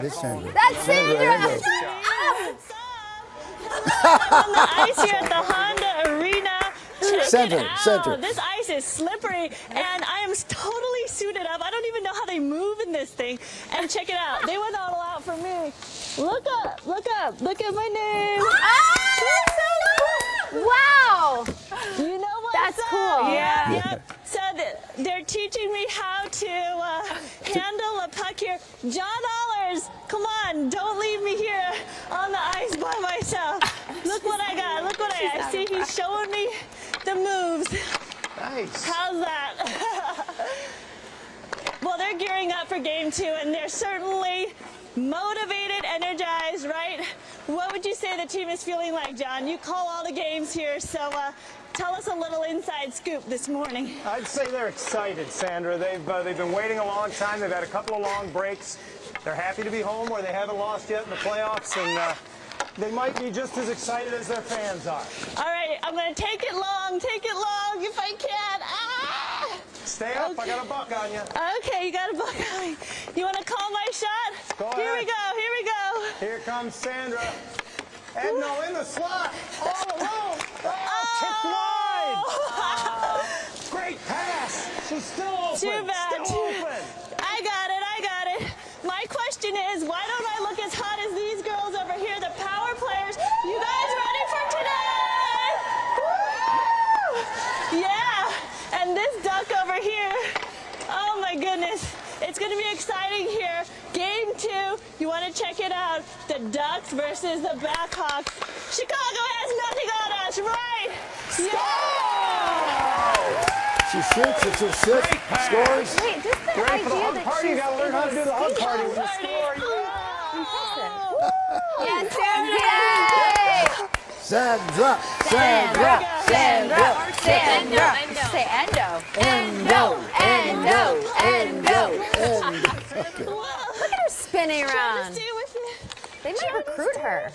This Sandra. That's Sandra! On the ice here at the Honda Arena. Check it out. Center. This ice is slippery, and I am totally suited up. I don't even know how they move in this thing. And check it out. They went all out for me. Look up, look up, look at my name. Wow! You know what's That's up? cool. Yeah. Yep. So they're teaching me how to handle a puck here. John Allers, come on, don't leave me here on the ice by myself. Look what I got. Look what I got. See, he's showing me the moves. Nice. How's that? Well, they're gearing up for game 2, and they're certainly motivated, energized, right? What would you say the team is feeling like, John? You call all the games here, so tell us a little inside scoop this morning. I'd say they're excited, Sandra. They've been waiting a long time. They've had a couple of long breaks. They're happy to be home where they haven't lost yet in the playoffs, and they might be just as excited as their fans are. All right, I'm going to take it long if I can. Ah! Stay up. Okay. I got a buck on you. Okay, you got a buck on me. You want to call my shot? Go ahead. Here we go, here we go. Here comes Sandra. Edno in the slot. All alone. Tipped wide. Great pass. She's still open. Too bad. Still open. I got it. My question is, why don't I look as hot as these girls over here, the power players? You guys ready for today? Woo! Yeah, and this duck over here, oh my goodness. It's going to be exciting here. Game 2, you want to check it out. The Ducks versus the Blackhawks. Chicago has nothing on us, right? Yeah! She shoots, it's a six, scores. Wait, just the Great for the idea hug that party. You she's got to learn how to do the hug party when you Party. score. Yes, Sandra! Sandra. Look at her spinning around. Stay with me. They might recruit her.